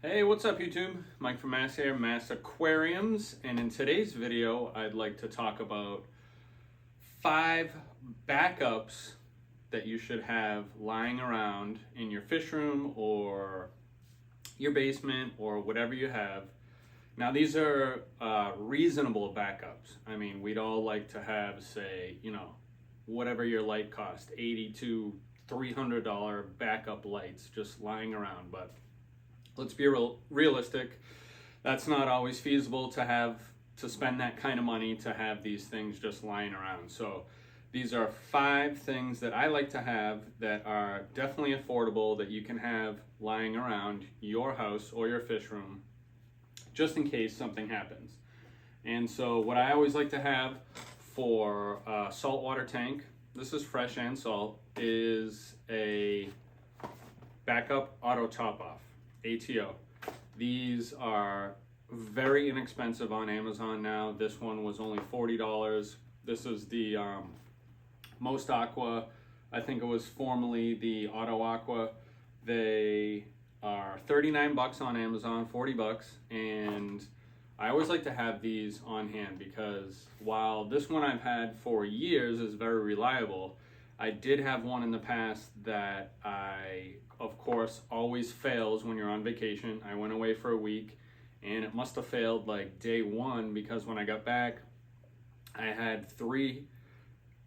Hey, what's up YouTube? Mike from Mass here, Mass Aquariums, and in today's video I'd like to talk about 5 backups that you should have lying around in your fish room or your basement or whatever you have. Now these are reasonable backups. I mean, we'd all like to have, say, whatever your light cost, $80 to $300 backup lights just lying around, but let's be realistic. That's not always feasible to spend that kind of money to have these things just lying around. So these are 5 things that I like to have that are definitely affordable that you can have lying around your house or your fish room just in case something happens. And so what I always like to have for a saltwater tank, this is fresh and salt, is a backup auto top off. ATO. These are very inexpensive on Amazon now. This one was only $40. This is the Most Aqua. I think it was formerly the Auto Aqua. They are 39 bucks on Amazon, 40 bucks, and I always like to have these on hand because while this one I've had for years is very reliable, I did have one in the past that of course, always fails when you're on vacation. I went away for a week and it must have failed like day 1 because when I got back, I had 3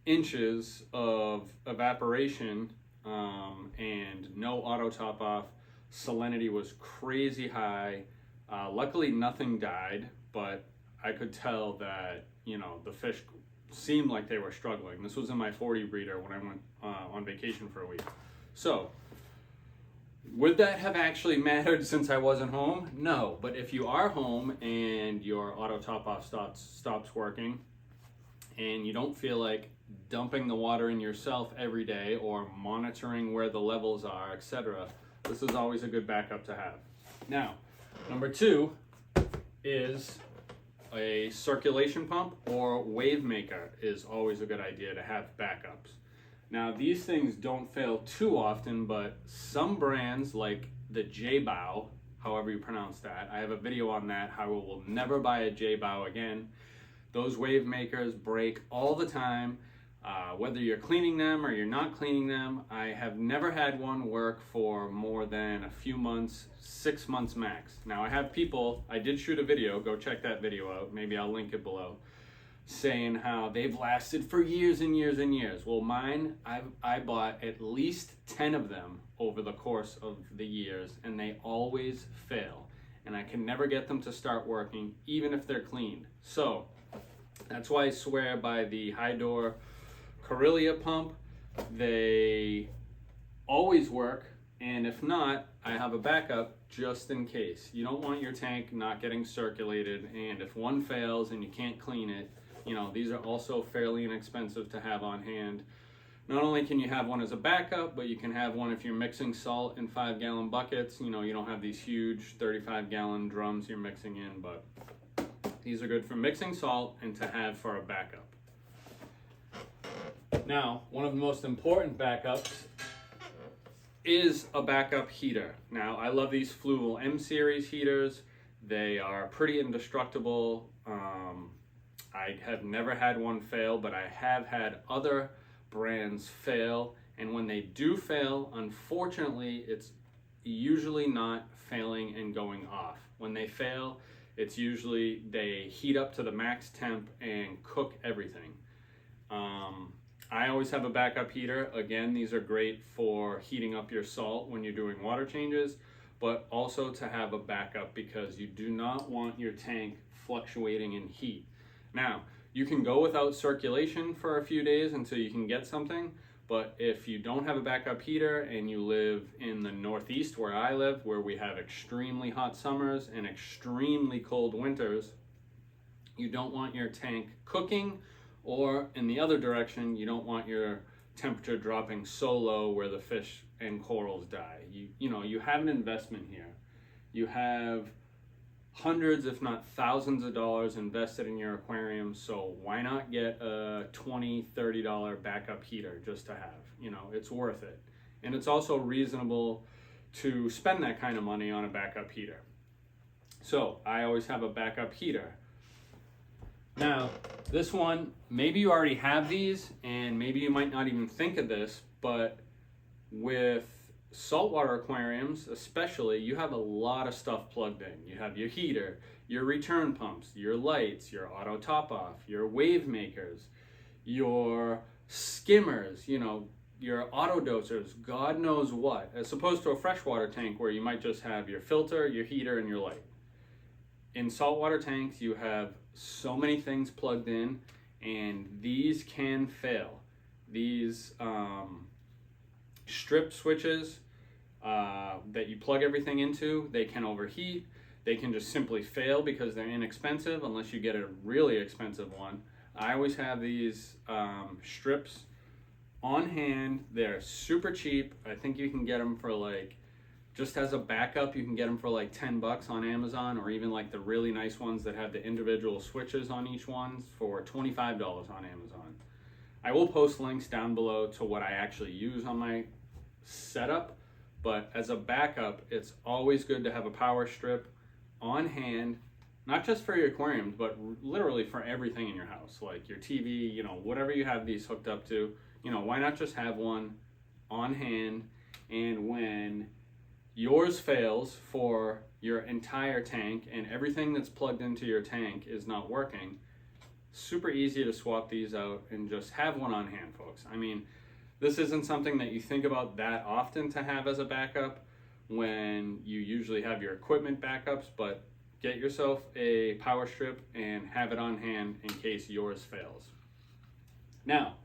inches of evaporation and no auto top off. Salinity was crazy high. Luckily, nothing died, but I could tell that, the fish seemed like they were struggling. This was in my 40 breeder when I went on vacation for a week. So, would that have actually mattered since I wasn't home? No, but if you are home and your auto top off stops working and you don't feel like dumping the water in yourself every day or monitoring where the levels are, etc., this is always a good backup to have. Now, number 2 is a circulation pump or wave maker is always a good idea to have backups. Now these things don't fail too often, but some brands like the J-Bow, however you pronounce that, I have a video on that, how I will never buy a J-Bow again. Those wave makers break all the time, whether you're cleaning them or you're not cleaning them. I have never had one work for more than a few months, 6 months max. Now I have people, I did shoot a video, go check that video out, maybe I'll link it below, saying how they've lasted for years and years and years. Well, mine, I bought at least 10 of them over the course of the years, and they always fail. And I can never get them to start working, even if they're cleaned. So, that's why I swear by the Hydor Corellia pump. They always work, and if not, I have a backup just in case. You don't want your tank not getting circulated, and if one fails and you can't clean it, these are also fairly inexpensive to have on hand. Not only can you have one as a backup, but you can have one if you're mixing salt in 5-gallon buckets. You don't have these huge 35-gallon drums you're mixing in, but these are good for mixing salt and to have for a backup. Now, one of the most important backups is a backup heater. Now, I love these Fluval M series heaters. They are pretty indestructible. I have never had one fail, but I have had other brands fail. And when they do fail, unfortunately, it's usually not failing and going off. When they fail, it's usually they heat up to the max temp and cook everything. I always have a backup heater. Again, these are great for heating up your salt when you're doing water changes, but also to have a backup because you do not want your tank fluctuating in heat. Now, you can go without circulation for a few days until you can get something, but if you don't have a backup heater and you live in the Northeast where I live, where we have extremely hot summers and extremely cold winters, you don't want your tank cooking, or in the other direction, you don't want your temperature dropping so low where the fish and corals die. You have an investment here. You have hundreds, if not thousands of dollars invested in your aquarium, so why not get a $20, $30 backup heater just to have? It's worth it. And it's also reasonable to spend that kind of money on a backup heater. So I always have a backup heater. Now, this one, maybe you already have these, and maybe you might not even think of this, but with saltwater aquariums especially, you have a lot of stuff plugged in. You have your heater, your return pumps, your lights, your auto top off, your wave makers, your skimmers, you know, your auto dosers, God knows what, as opposed to a freshwater tank where you might just have your filter, your heater, and your light. In saltwater tanks, you have so many things plugged in, and these can fail. These strip switches that you plug everything into, they can overheat. They can just simply fail because they're inexpensive unless you get a really expensive one. I always have these strips on hand. They're super cheap. I think you can get them for like, just as a backup, you can get them for like $10 on Amazon, or even like the really nice ones that have the individual switches on each one for $25 on Amazon. I will post links down below to what I actually use on my setup, but as a backup, it's always good to have a power strip on hand, not just for your aquariums, but literally for everything in your house, like your TV, you know, whatever you have these hooked up to, you know, why not just have one on hand? And when yours fails for your entire tank and everything that's plugged into your tank is not working, super easy to swap these out and just have one on hand, folks. I mean, this isn't something that you think about that often to have as a backup when you usually have your equipment backups, but get yourself a power strip and have it on hand in case yours fails. Now,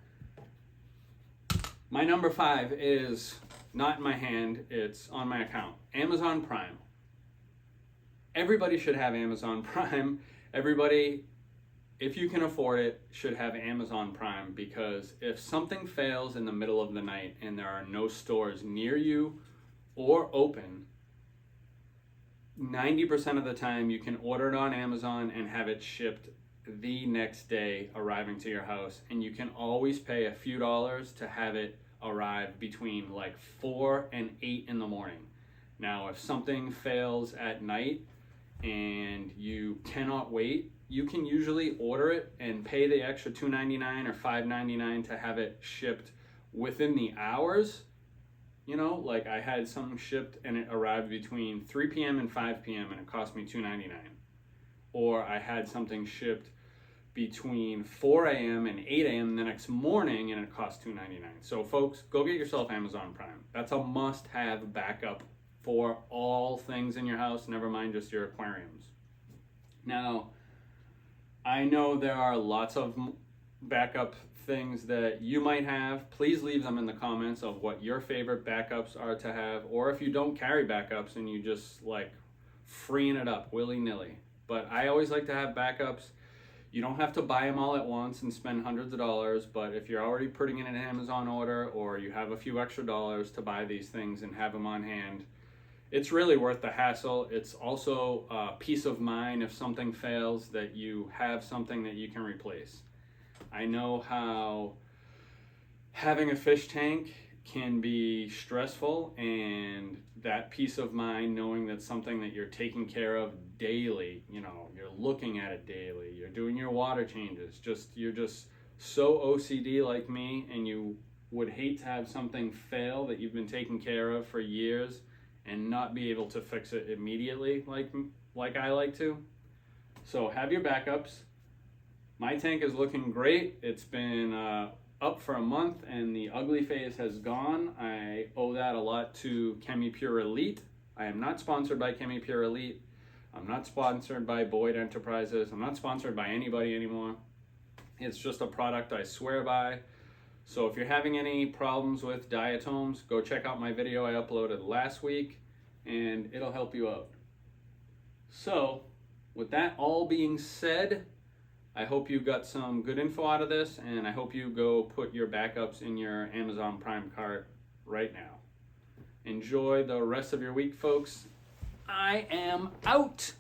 my number 5 is not in my hand, it's on my account. Amazon Prime. Everybody should have Amazon Prime. Everybody, if you can afford it, should have Amazon Prime, because if something fails in the middle of the night and there are no stores near you or open, 90% of the time you can order it on Amazon and have it shipped the next day, arriving to your house, and you can always pay a few dollars to have it arrive between like 4 and 8 in the morning. Now, if something fails at night and you cannot wait, you can usually order it and pay the extra $2.99 or $5.99 to have it shipped within the hours. You know, like I had something shipped and it arrived between 3 p.m. and 5 p.m. and it cost me $2.99. Or I had something shipped between 4 a.m. and 8 a.m. the next morning and it cost $2.99. So folks, go get yourself Amazon Prime. That's a must-have backup for all things in your house, never mind just your aquariums. Now, I know there are lots of backup things that you might have. Please leave them in the comments of what your favorite backups are to have, or if you don't carry backups and you just like freeing it up willy-nilly. But I always like to have backups. You don't have to buy them all at once and spend hundreds of dollars, but if you're already putting in an Amazon order or you have a few extra dollars to buy these things and have them on hand, it's really worth the hassle. It's also peace of mind if something fails, that you have something that you can replace. I know how having a fish tank can be stressful, and that peace of mind knowing that something that you're taking care of daily, you know, you're looking at it daily, you're doing your water changes, you're just so OCD like me, and you would hate to have something fail that you've been taking care of for years and not be able to fix it immediately like I like to. So have your backups. My tank is looking great. It's been up for a month and the ugly phase has gone. I owe that a lot to ChemiPure Elite. I am not sponsored by ChemiPure Elite. I'm not sponsored by Boyd Enterprises. I'm not sponsored by anybody anymore. It's just a product I swear by. So if you're having any problems with diatoms, go check out my video I uploaded last week and it'll help you out. So with that all being said, I hope you got some good info out of this, and I hope you go put your backups in your Amazon Prime cart right now. Enjoy the rest of your week, folks. I am out.